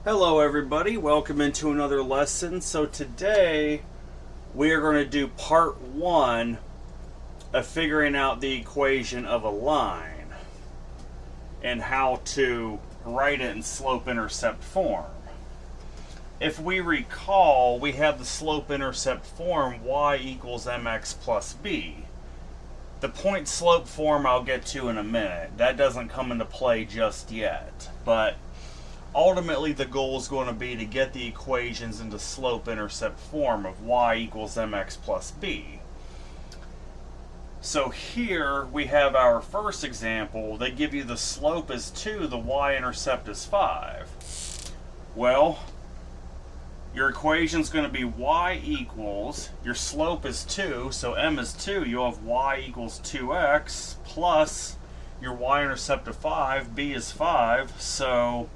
Hello everybody, welcome into another lesson. So today we are going to do part 1 of figuring out the equation of a line and how to write it in slope-intercept form. If we recall, we have the slope-intercept form y equals mx plus b. The point slope form I'll get to in a minute. That doesn't come into play just yet, but ultimately the goal is going to be to get the equations into slope-intercept form of y equals mx plus b. So here we have our first example. They give you the slope is 2, the y-intercept is 5. Well, your equation is going to be y equals, your slope is 2, so m is 2, you'll have y equals 2x plus your y-intercept of 5, b is 5, so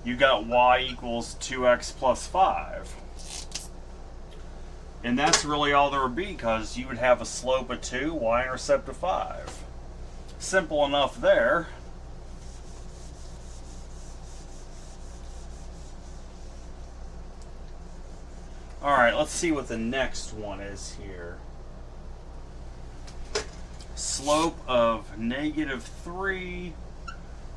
you got y equals 2x plus 5. And that's really all there would be, because you would have a slope of 2, y-intercept of 5. Simple enough there. Alright, let's see what the next one is here. Slope of -3,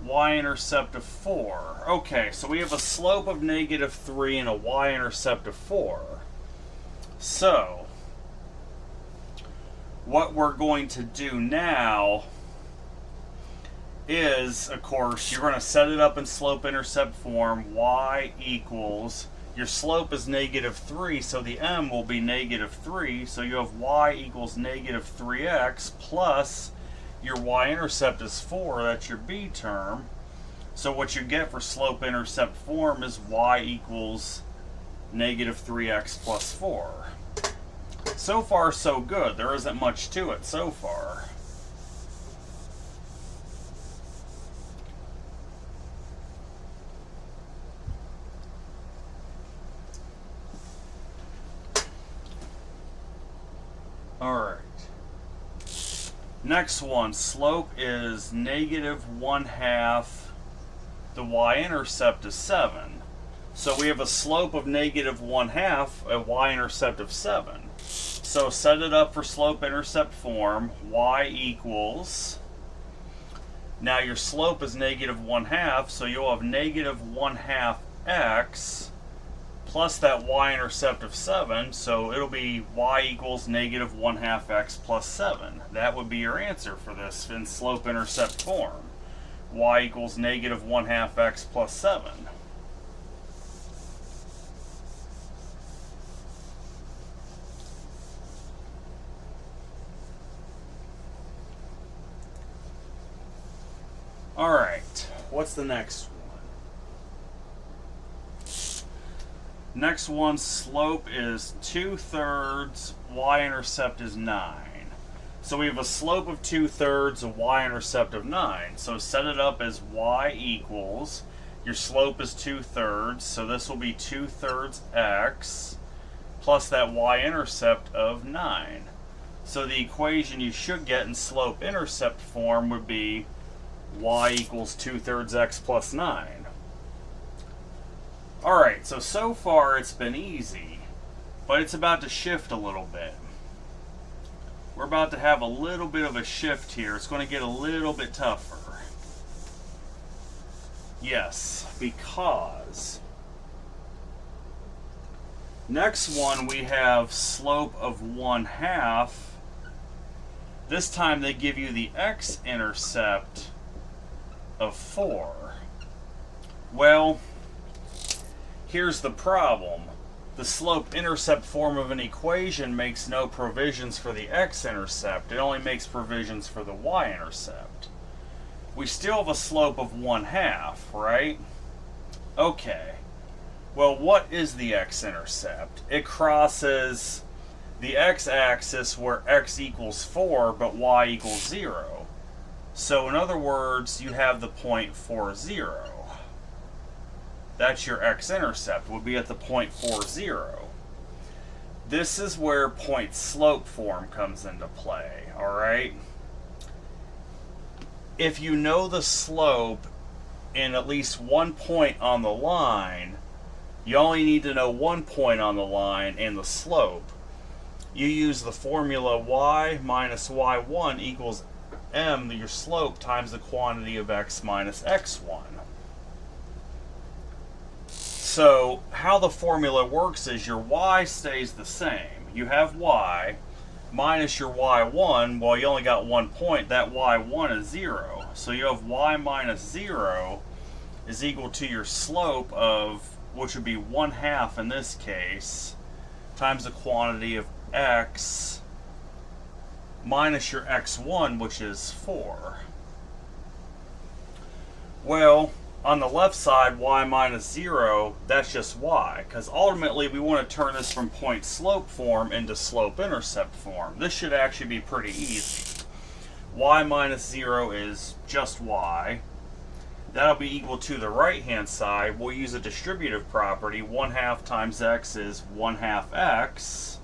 y-intercept of 4. Okay, so we have a slope of -3 and a y-intercept of 4. So, what we're going to do now is, of course, you're going to set it up in slope-intercept form. Y equals, your slope is -3, so the m will be -3, so you have y equals -3x plus your y-intercept is 4, that's your b term. So what you get for slope-intercept form is y equals -3x plus 4. So far so good, there isn't much to it so far. Alright. Next one, slope is -1/2, the y-intercept is 7. So we have a slope of -1/2, a y-intercept of 7. So set it up for slope-intercept form. Y equals, now your slope is -1/2, so you'll have -1/2 x plus that y-intercept of 7, so it'll be y equals -1/2 x plus 7. That would be your answer for this in slope-intercept form. Y equals -1/2 x plus 7. Alright, what's the next one? Next one, slope is 2/3, y-intercept is 9. So we have a slope of 2/3, a y-intercept of 9. So set it up as y equals, your slope is 2/3, so this will be 2/3 x plus that y-intercept of 9. So the equation you should get in slope-intercept form would be y equals 2/3 x plus 9. Alright, so far it's been easy, but it's about to shift a little bit. We're about to have a little bit of a shift here. It's going to get a little bit tougher. Yes, because next one we have slope of 1/2. This time they give you the x-intercept of 4. Well, here's the problem. The slope-intercept form of an equation makes no provisions for the x-intercept. It only makes provisions for the y-intercept. We still have a slope of 1/2, right? Okay. Well, what is the x-intercept? It crosses the x-axis where x equals 4, but y equals 0. So in other words, you have the point 4, 0. That's your x-intercept, would be at the point 4, 0. This is where point slope form comes into play, alright? If you know the slope in at least one point on the line, you only need to know one point on the line and the slope. You use the formula y minus y1 equals m, your slope, times the quantity of x minus x1. So how the formula works is your y stays the same. You have y minus your y1. Well, you only got 1 point. That y1 is 0. So you have y minus 0 is equal to your slope of, which would be 1/2 in this case, times the quantity of x minus your x1, which is 4. Well, on the left side, y minus 0, that's just y, because ultimately we want to turn this from point slope form into slope intercept form. This should actually be pretty easy. Y minus 0 is just y. That'll be equal to the right hand side. We'll use a distributive property. 1/2 times x is 1/2 x.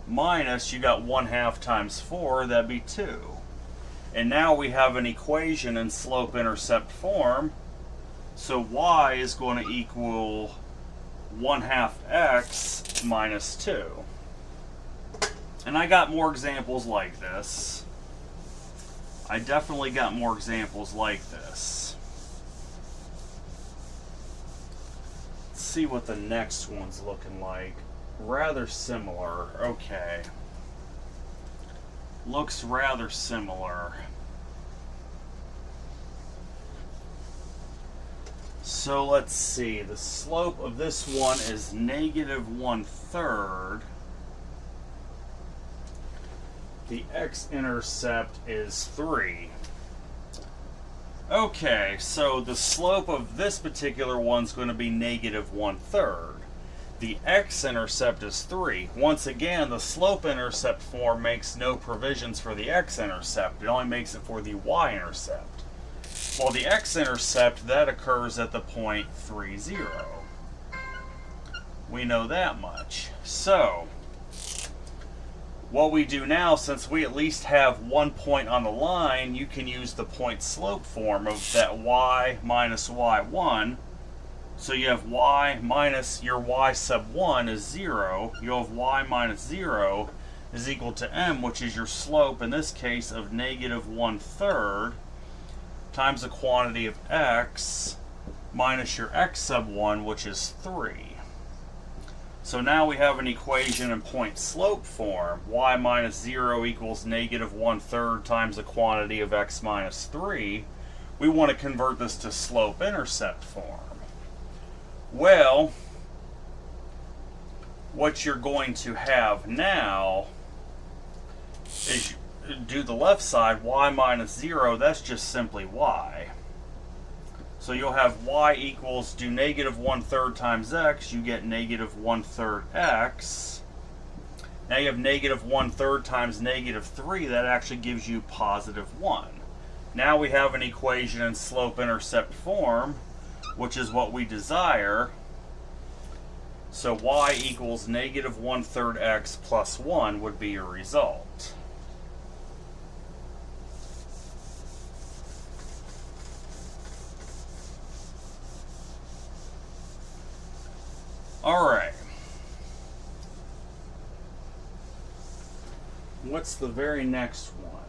Minus, you got 1/2 times 4, that'd be 2. And now we have an equation in slope-intercept form. So y is going to equal 1/2 x minus 2. And I got more examples like this. I definitely got more examples like this. Let's see what the next one's looking like. Rather similar. Okay. Looks rather similar. So let's see. The slope of this one is -1/3. The x-intercept is 3. Okay, so the slope of this particular one's going to be -1/3. The x-intercept is 3. Once again, the slope-intercept form makes no provisions for the x-intercept. It only makes it for the y-intercept. Well, the x-intercept, that occurs at the point 3, 0. We know that much. So, what we do now, since we at least have 1 point on the line, you can use the point slope form of that y minus y1. So you have y minus your y sub 1 is 0. You have y minus 0 is equal to m, which is your slope, in this case, of -1/3 times the quantity of x minus your x sub 1, which is 3. So now we have an equation in point slope form. Y minus 0 equals -1/3 times the quantity of x minus 3. We want to convert this to slope-intercept form. Well, what you're going to have now is, do the left side, y minus 0, that's just simply y. So you'll have y equals, do -1/3 times x, you get -1/3 x. Now you have -1/3 times -3, that actually gives you +1. Now we have an equation in slope-intercept form, which is what we desire. So y equals -1/3 x plus 1 would be your result. Alright. What's the very next one?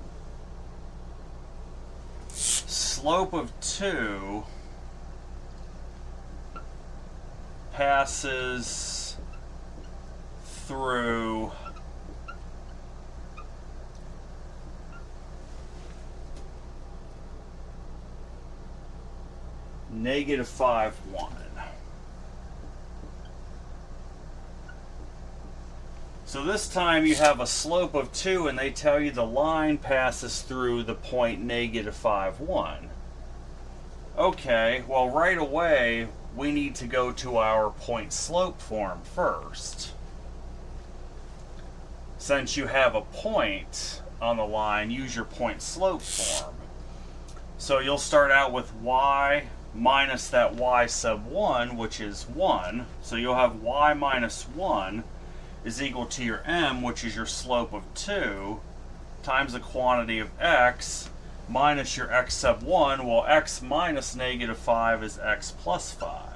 Slope of 2 passes through -5, 1. So this time you have a slope of 2 and they tell you the line passes through the point -5, 1. Okay, well right away we need to go to our point slope form first. Since you have a point on the line, use your point slope form. So you'll start out with y minus that y sub 1, which is 1. So you'll have y minus 1 is equal to your m, which is your slope of 2, times the quantity of x minus your x sub 1. Well, x minus negative 5 is x plus 5.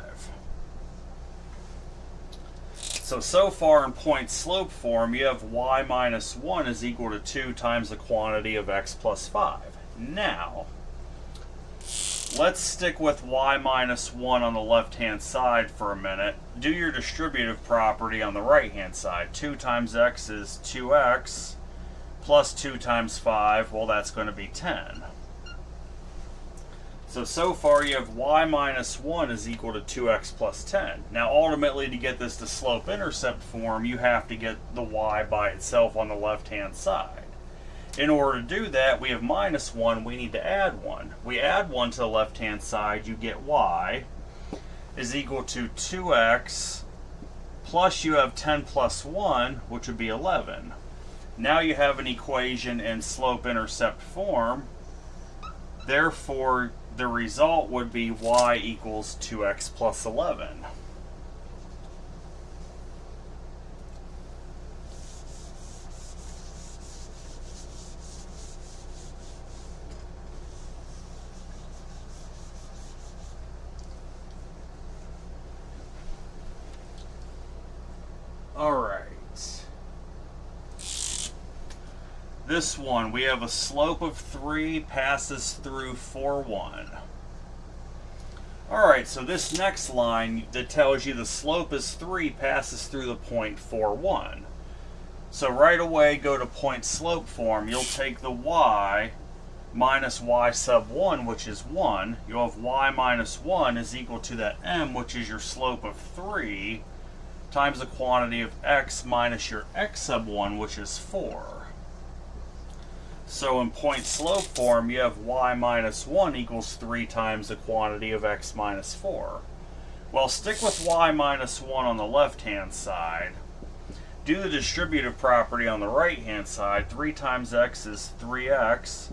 So far in point slope form, you have y minus 1 is equal to 2 times the quantity of x plus 5. Now, let's stick with y minus 1 on the left-hand side for a minute. Do your distributive property on the right-hand side. 2 times x is 2x, plus 2 times 5, well, that's going to be 10. So far you have y minus 1 is equal to 2x plus 10. Now ultimately, to get this to slope-intercept form, you have to get the y by itself on the left-hand side. In order to do that, we have minus 1, we need to add 1. We add 1 to the left-hand side, you get y is equal to 2x, plus you have 10 plus 1, which would be 11. Now you have an equation in slope-intercept form. Therefore, the result would be y equals 2x plus 11. Alright. This one, we have a slope of 3 passes through 4, 1. Alright, so this next line that tells you the slope is 3 passes through the point 4, 1. So right away, go to point slope form. You'll take the y minus y sub 1, which is 1. You'll have y minus 1 is equal to that m, which is your slope of 3, times the quantity of x minus your x sub 1, which is 4. So in point slope form, you have y minus 1 equals 3 times the quantity of x minus 4. Well, stick with y minus 1 on the left-hand side. Do the distributive property on the right-hand side. 3 times x is 3x,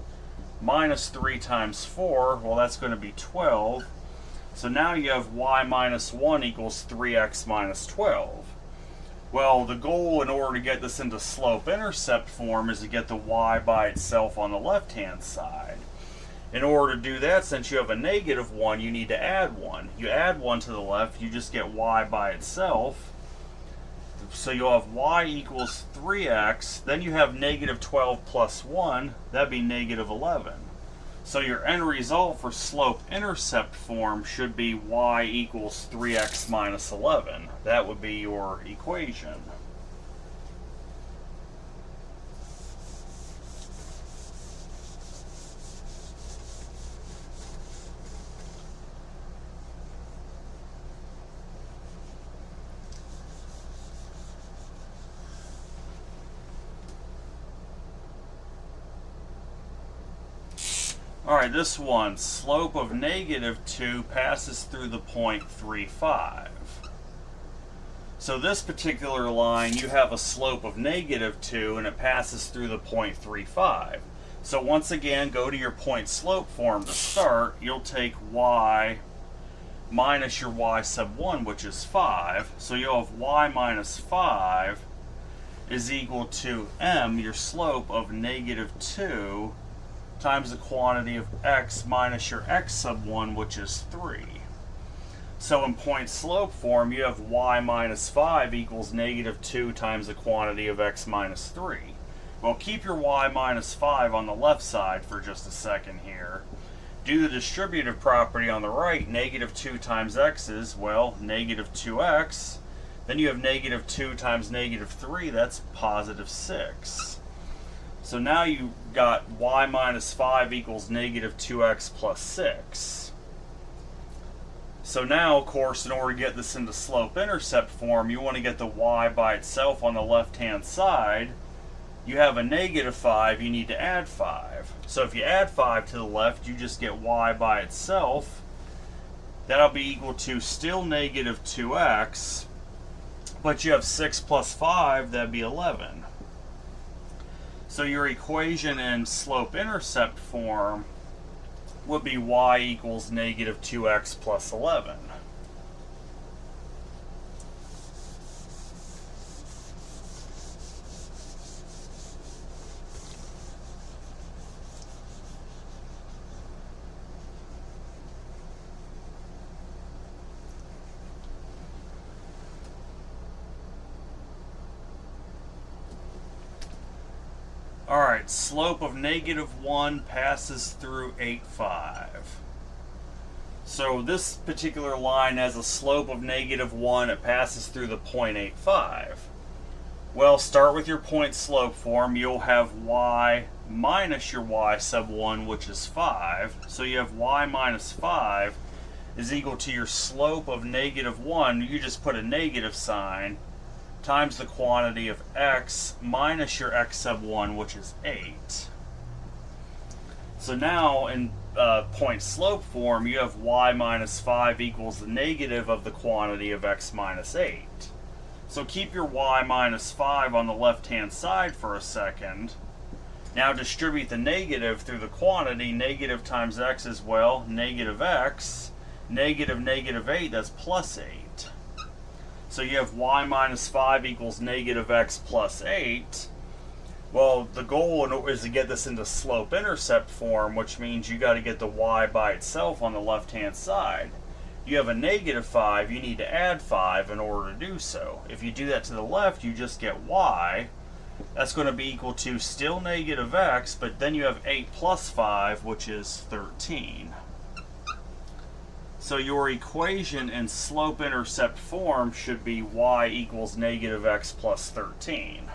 minus 3 times 4, well, that's going to be 12. So now you have y minus 1 equals 3x minus 12. Well, the goal in order to get this into slope-intercept form is to get the y by itself on the left-hand side. In order to do that, since you have a negative 1, you need to add 1. You add 1 to the left, you just get y by itself. So you'll have y equals 3x, then you have negative 12 plus 1, that'd be negative 11. So your end result for slope-intercept form should be y equals 3x minus 11. That would be your equation. Alright, this one, slope of negative 2 passes through the point 3, 5. So this particular line, you have a slope of negative 2 and it passes through the point 3, 5. So once again, go to your point slope form to start. You'll take y minus your y sub 1, which is 5. So you'll have y minus 5 is equal to m, your slope of negative 2, times the quantity of x minus your x sub 1, which is 3. So in point slope form, you have y minus 5 equals negative 2 times the quantity of x minus 3. Well, keep your y minus 5 on the left side for just a second here. Do the distributive property on the right. Negative 2 times x is, well, negative 2x. Then you have negative 2 times negative 3, that's positive 6. So now you got y minus 5 equals negative 2x plus 6. So now, of course, in order to get this into slope-intercept form, you want to get the y by itself on the left-hand side. You have a negative 5, you need to add 5. So if you add 5 to the left, you just get y by itself. That'll be equal to still negative 2x, but you have 6 plus 5, that'd be 11. So your equation in slope-intercept form would be y equals negative 2x plus 11. Alright, slope of -1 passes through 8, 5. So this particular line has a slope of -1. It passes through the point 85. Well, start with your point slope form. You'll have y minus your y sub 1, which is 5. So you have y minus 5 is equal to your slope of -1. You just put a negative sign times the quantity of x minus your x sub 1, which is 8. So now in point slope form, you have y minus 5 equals the negative of the quantity of x minus 8. So keep your y minus 5 on the left-hand side for a second. Now distribute the negative through the quantity. Negative times x is, well, negative x. Negative 8, that's plus 8. So you have y minus 5 equals negative x plus 8. Well, the goal is to get this into slope-intercept form, which means you got to get the y by itself on the left-hand side. You have a negative 5, you need to add 5 in order to do so. If you do that to the left, you just get y. That's going to be equal to still negative x, but then you have 8 plus 5, which is 13. So your equation in slope-intercept form should be y equals negative x plus 13.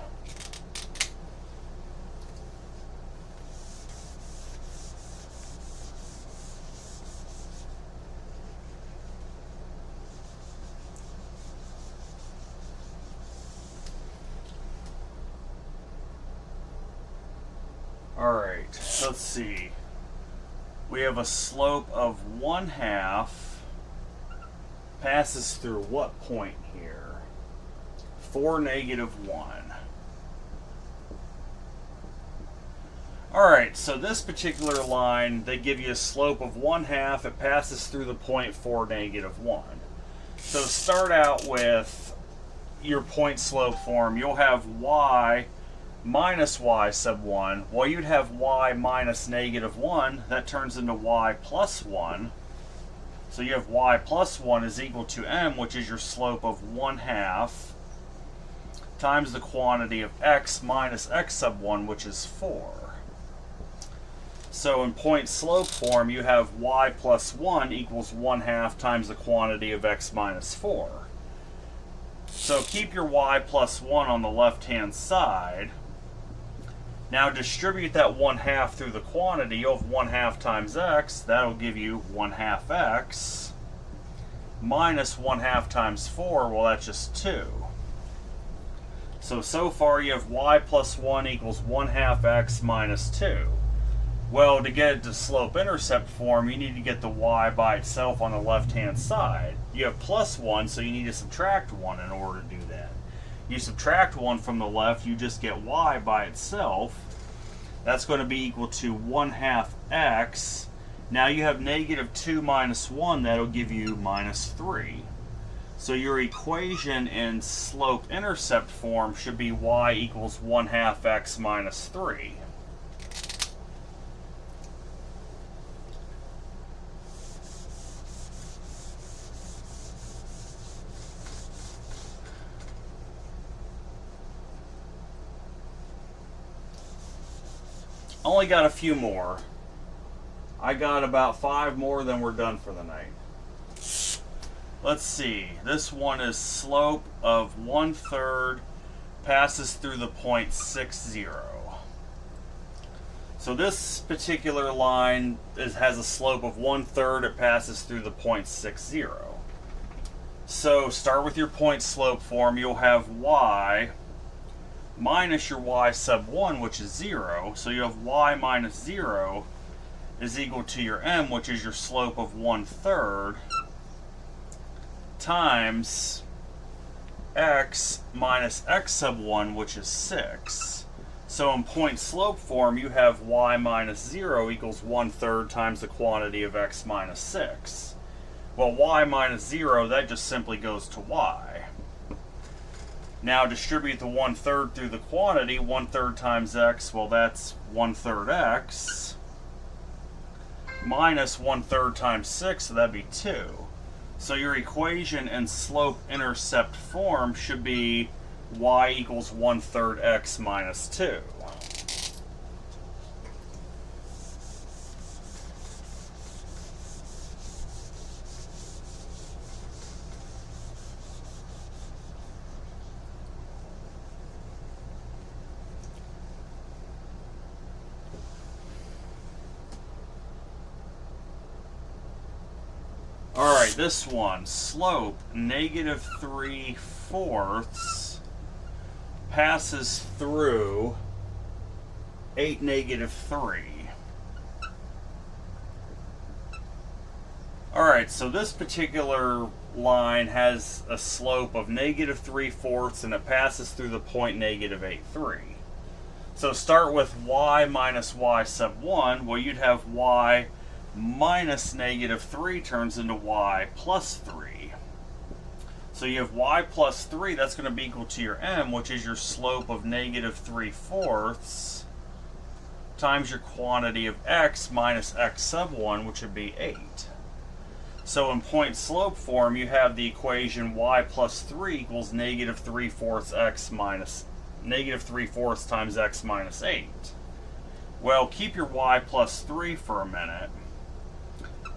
Alright, let's see. We have a slope of 1/2 passes through what point here? 4, -1. Alright, so this particular line, they give you a slope of 1/2. It passes through the point 4, -1. So start out with your point slope form. You'll have y minus y sub 1. Well, you'd have y minus -1. That turns into y plus 1. So you have y plus 1 is equal to m, which is your slope of 1/2, times the quantity of x minus x sub 1, which is 4. So in point slope form, you have y plus 1 equals 1/2 times the quantity of x minus 4. So keep your y plus 1 on the left-hand side. Now distribute that 1/2 through the quantity. You'll have 1/2 times x. That'll give you 1/2 x. Minus 1/2 times 4, well, that's just 2. So far you have y plus 1 equals 1/2 x minus 2. Well, to get it to slope-intercept form, you need to get the y by itself on the left-hand side. You have plus 1, so you need to subtract 1 in order to do that. You subtract 1 from the left, you just get y by itself. That's going to be equal to 1/2 x. Now you have -2 minus 1, that'll give you minus 3. So your equation in slope-intercept form should be y equals 1/2 x minus 3. Only got a few more. I got about 5 more, then we're done for the night. Let's see. This one is slope of 1/3 passes through the point 60. So this particular line has a slope of 1/3. It passes through the point 60. So start with your point slope form. You'll have y minus your y sub 1, which is 0. So you have y minus 0 is equal to your m, which is your slope of 1/3, times x minus x sub 1, which is 6. So in point slope form, you have y minus 0 equals 1/3 times the quantity of x minus 6. Well, y minus 0, that just simply goes to y. Now distribute the 1/3 through the quantity. 1/3 times x, well, that's 1/3 x. Minus 1/3 times 6, so that'd be 2. So your equation in slope-intercept form should be y equals 1/3 x minus 2. Alright, this one, slope -3/4 passes through 8, -3. Alright, so this particular line has a slope of -3/4 and it passes through the point -8,3. So start with y minus y sub 1. Well, you'd have y minus -3 turns into y plus 3. So you have y plus 3, that's going to be equal to your m, which is your slope of -3/4 times your quantity of x minus x sub 1, which would be 8. So in point slope form, you have the equation y plus 3 equals -3/4 x minus -3/4 times x minus 8. Well, keep your y plus 3 for a minute.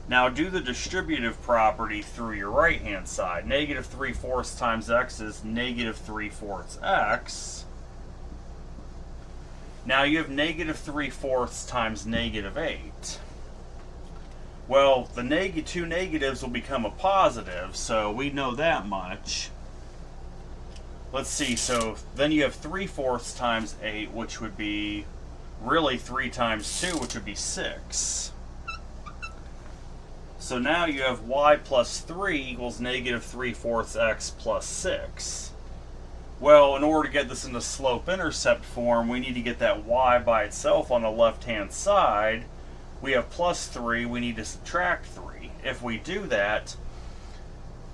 Now do the distributive property through your right hand side. -3/4 times x is -3/4 x. Now you have -3/4 times -8. Well, the two negatives will become a positive, so we know that much. Let's see, so then you have 3/4 times 8, which would be really 3 times 2, which would be 6. So now you have y plus 3 equals -3/4 x plus 6. Well, in order to get this into slope-intercept form, we need to get that y by itself on the left-hand side. We have plus 3, we need to subtract 3. If we do that,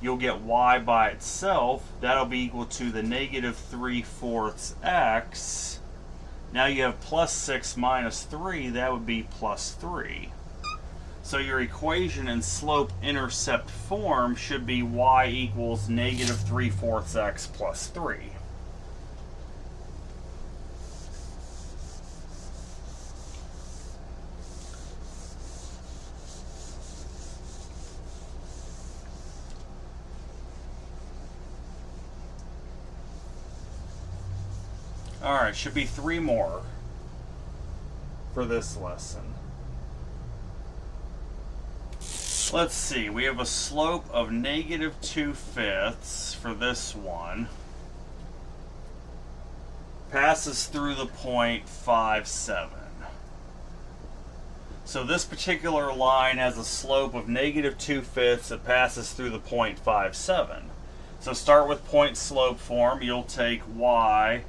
you'll get y by itself. That'll be equal to the -3/4 x. Now you have plus 6 minus 3, that would be plus 3. So your equation in slope-intercept form should be y equals -3/4 x plus 3. Alright, should be 3 more for this lesson. Let's see, we have a slope of -2/5 for this one. Passes through the point 5,7. So this particular line has a slope of -2/5 that passes through the point 5,7. So start with point slope form. You'll take y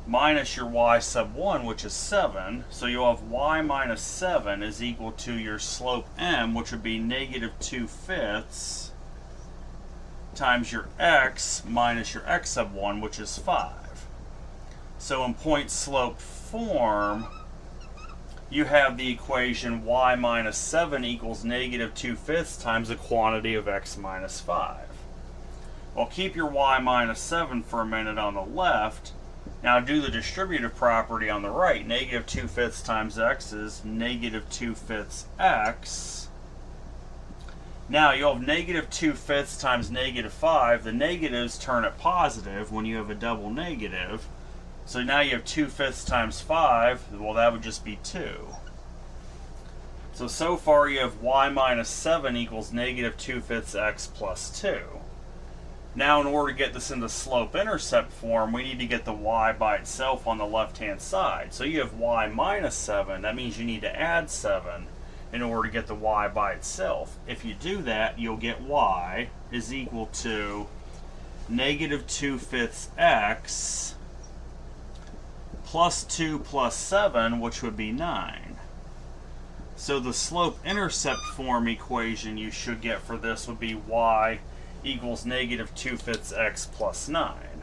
minus your y sub 1, which is 7. So you'll have y minus 7 is equal to your slope m, which would be -2/5 times your x minus your x sub 1, which is 5. So in point slope form, you have the equation y minus 7 equals -2/5 times the quantity of x minus 5. Well, keep your y minus 7 for a minute on the left. Now do the distributive property on the right. -2/5 times x is -2/5 x. Now you'll have -2/5 times -5. The negatives turn it positive when you have a double negative. So now you have 2/5 times 5. Well, that would just be 2. So far you have y minus 7 equals -2/5 x plus 2. Now in order to get this into slope-intercept form, we need to get the y by itself on the left-hand side. So you have y minus 7. That means you need to add 7 in order to get the y by itself. If you do that, you'll get y is equal to -2/5 x plus 2 plus 7, which would be 9. So the slope-intercept form equation you should get for this would be y equals -2/5 x plus 9.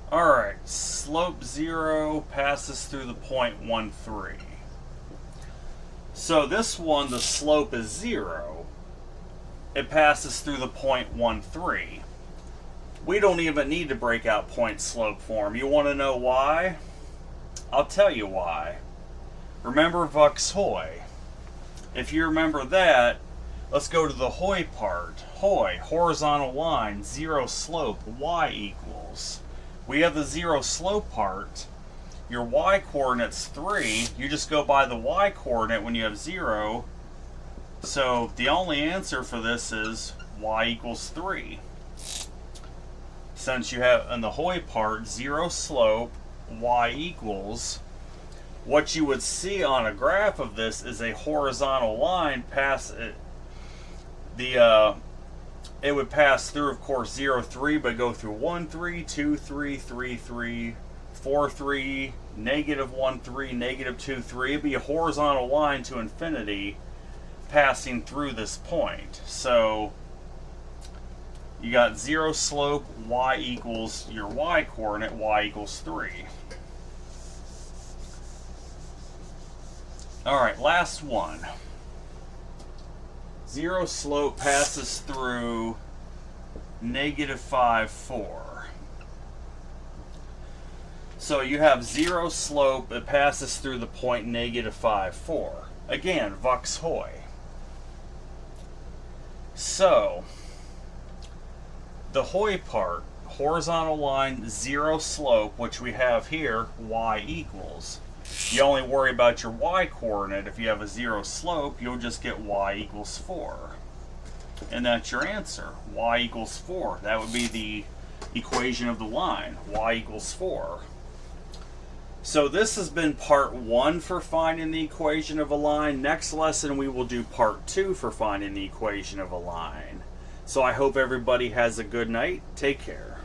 Alright, slope 0 passes through the point 1,3. So this one, the slope is 0. It passes through the point 1,3. we don't even need to break out point slope form. You want to know why? I'll tell you why. Remember Vux Hoy. If you remember that, let's go to the Hoy part. Hoy, horizontal line, zero slope, y equals. We have the zero slope part. Your y coordinate's 3. You just go by the y coordinate when you have 0. So the only answer for this is y equals 3. Since you have in the Hoy part, zero slope, y equals, what you would see on a graph of this is a horizontal line pass it. It would pass through, of course, 0, 3, but go through 1, 3, 2, 3, 3, 3, 4, 3, negative 1, 3, negative 2, 3. It'd be a horizontal line to infinity passing through this point. So you got zero slope, y equals your y coordinate, y equals 3. Alright, last one. Zero slope passes through negative 5, 4. So you have zero slope, it passes through the point negative 5, 4. Again, Vux Hoy. So, the Hoy part, horizontal line, zero slope, which we have here, y equals. You only worry about your y coordinate. If you have a zero slope, you'll just get y equals 4. And that's your answer. Y equals 4. That would be the equation of the line. Y equals 4. So this has been part 1 for finding the equation of a line. Next lesson we will do part 2 for finding the equation of a line. So I hope everybody has a good night. Take care.